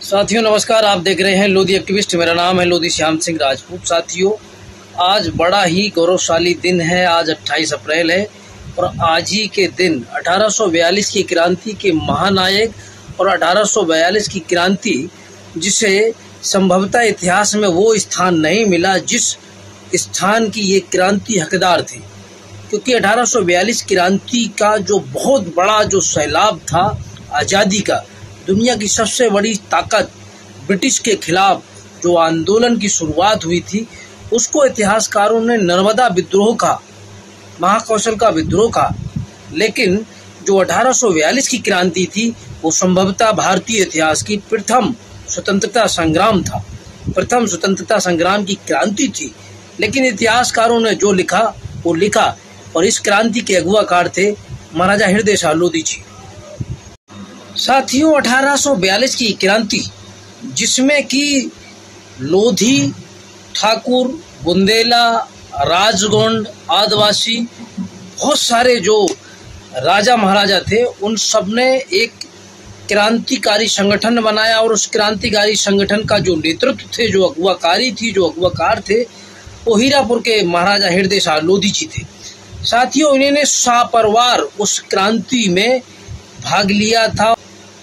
साथियों नमस्कार, आप देख रहे हैं लोधी एक्टिविस्ट। मेरा नाम है लोधी श्याम सिंह राजपूत। साथियों, आज बड़ा ही गौरवशाली दिन है। आज 28 अप्रैल है और आज ही के दिन 1842 की क्रांति के महानायक और 1842 की क्रांति जिसे संभवतः इतिहास में वो स्थान नहीं मिला जिस स्थान की ये क्रांति हकदार थी, क्योंकि 1842 क्रांति का जो बहुत बड़ा जो सैलाब था आज़ादी का, दुनिया की सबसे बड़ी ताकत ब्रिटिश के खिलाफ जो आंदोलन की शुरुआत हुई थी, उसको इतिहासकारों ने नर्मदा विद्रोह का, महाकौशल का विद्रोह का। लेकिन जो 1842 की क्रांति थी वो संभवतः भारतीय इतिहास की प्रथम स्वतंत्रता संग्राम था, प्रथम स्वतंत्रता संग्राम की क्रांति थी। लेकिन इतिहासकारों ने जो लिखा वो लिखा, और इस क्रांति के अगुवाकार थे महाराजा हृदय शाह लोधी जी। साथियों, 1842 की क्रांति जिसमें कि लोधी, ठाकुर, बुंदेला, राजगोंड, आदिवासी, बहुत सारे जो राजा महाराजा थे, उन सब ने एक क्रांतिकारी संगठन बनाया और उस क्रांतिकारी संगठन का जो नेतृत्व थे, जो अगुवाकारी थी, जो अगुवाकार थे, वो हीरापुर के महाराजा हृदय शाह लोधी जी थे। साथियों, इन्होंने सापरवार उस क्रांति में भाग लिया था।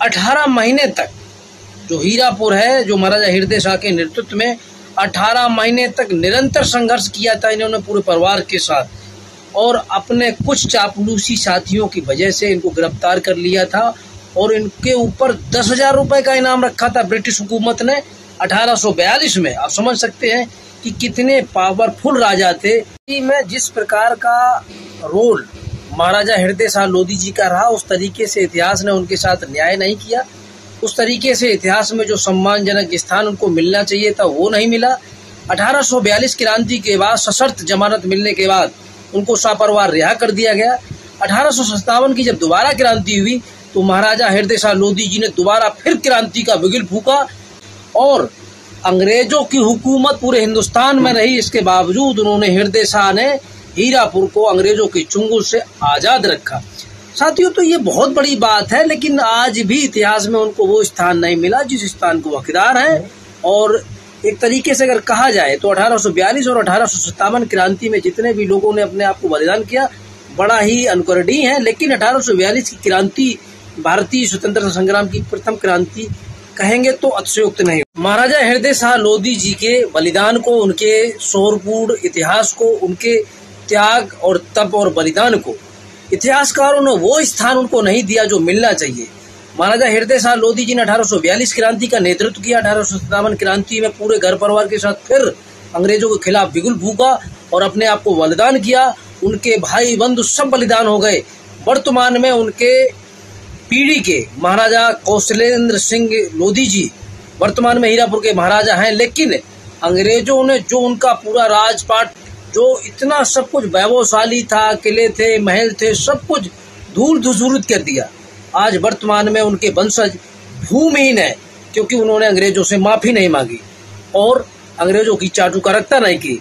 18 महीने तक जो हीरापुर है, जो महाराजा हृदय शाह के नेतृत्व में 18 महीने तक निरंतर संघर्ष किया था इन्होंने पूरे परिवार के साथ, और अपने कुछ चापलूसी साथियों की वजह से इनको गिरफ्तार कर लिया था और इनके ऊपर 10,000 रुपए का इनाम रखा था ब्रिटिश हुकूमत ने 1842 में। आप समझ सकते हैं कि कितने पावरफुल राजा थे। में जिस प्रकार का रोल महाराजा हृदय शाह लोधी जी का रहा, उस तरीके से इतिहास ने उनके साथ न्याय नहीं किया। उस तरीके से इतिहास में जो सम्मानजनक स्थान उनको मिलना चाहिए था वो नहीं मिला। 1842 क्रांति के बाद सशर्त जमानत मिलने के बाद उनको सापरवार रिहा कर दिया गया। 1857 की जब दोबारा क्रांति हुई तो महाराजा हृदय शाह लोधी जी ने दोबारा फिर क्रांति का बिगुल फूंका और अंग्रेजों की हुकूमत पूरे हिंदुस्तान में रही। इसके बावजूद उन्होंने, हृदय शाह ने हीरापुर को अंग्रेजों के चंगुल से आजाद रखा। साथियों, तो ये बहुत बड़ी बात है, लेकिन आज भी इतिहास में उनको वो स्थान नहीं मिला जिस स्थान को हकदार है। और एक तरीके से अगर कहा जाए तो 1842 और 1857 क्रांति में जितने भी लोगों ने अपने आप को बलिदान किया, बड़ा ही अनुकरणीय है। लेकिन 1842 की क्रांति भारतीय स्वतंत्रता संग्राम की प्रथम क्रांति कहेंगे तो अतिशयोक्ति नहीं। महाराजा हृदय शाह लोधी जी के बलिदान को, उनके शौर्यपूर्ण इतिहास को, उनके त्याग और तप और बलिदान को इतिहासकारों ने वो स्थान उनको नहीं दिया जो मिलना चाहिए। महाराजा हृदय शाह लोधी जी ने 1842 क्रांति का नेतृत्व किया। 1857 क्रांति में पूरे घर परिवार के साथ फिर अंग्रेजों के खिलाफ बिगुल फूंका और अपने आप को बलिदान किया। उनके भाई बंधु सब बलिदान हो गए। वर्तमान में उनके पीढ़ी के महाराजा कौशलेंद्र सिंह लोधी जी वर्तमान में हीरापुर के महाराजा हैं। लेकिन अंग्रेजों ने जो उनका पूरा राजपाट, जो इतना सब कुछ वैभवशाली था, किले थे, महल थे, सब कुछ धूल धूसरित कर दिया। आज वर्तमान में उनके वंशज भूमिहीन है, क्योंकि उन्होंने अंग्रेजों से माफी नहीं मांगी और अंग्रेजों की चाटुकारिता नहीं की।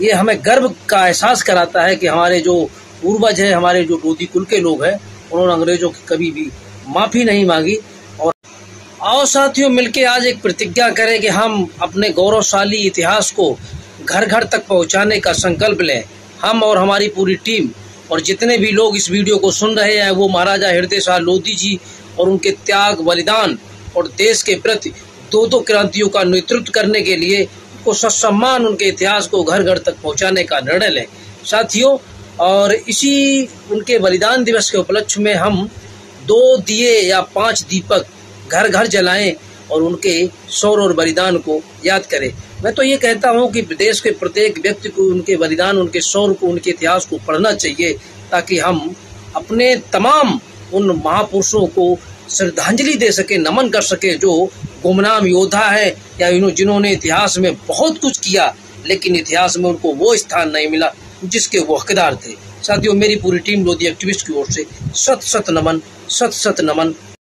ये हमें गर्व का एहसास कराता है कि हमारे जो पूर्वज है, हमारे जो लोधी कुल के लोग हैं, उन्होंने अंग्रेजों की कभी भी माफी नहीं मांगी। और आओ साथियों, मिलके आज एक प्रतिज्ञा करें कि हम अपने गौरवशाली इतिहास को घर घर तक पहुंचाने का संकल्प लें। हम और हमारी पूरी टीम और जितने भी लोग इस वीडियो को सुन रहे हैं, वो महाराजा हृदय शाह लोधी जी और उनके त्याग, बलिदान और देश के प्रति दो क्रांतियों का नेतृत्व करने के लिए उनको ससम्मान उनके इतिहास को घर घर तक पहुंचाने का निर्णय लें साथियों। और इसी उनके बलिदान दिवस के उपलक्ष्य में हम 2 दिए या 5 दीपक घर घर जलाएं और उनके शौर्य और बलिदान को याद करें। मैं तो ये कहता हूँ कि देश के प्रत्येक व्यक्ति को उनके बलिदान, उनके शौर्य को, उनके इतिहास को पढ़ना चाहिए, ताकि हम अपने तमाम उन महापुरुषों को श्रद्धांजलि दे सके, नमन कर सके, जो गुमनाम योद्धा है या जिन्होंने इतिहास में बहुत कुछ किया, लेकिन इतिहास में उनको वो स्थान नहीं मिला जिसके वो हकदार थे। साथियों, मेरी पूरी टीम लोधी एक्टिविस्ट की ओर से सत सत नमन, सत सत नमन।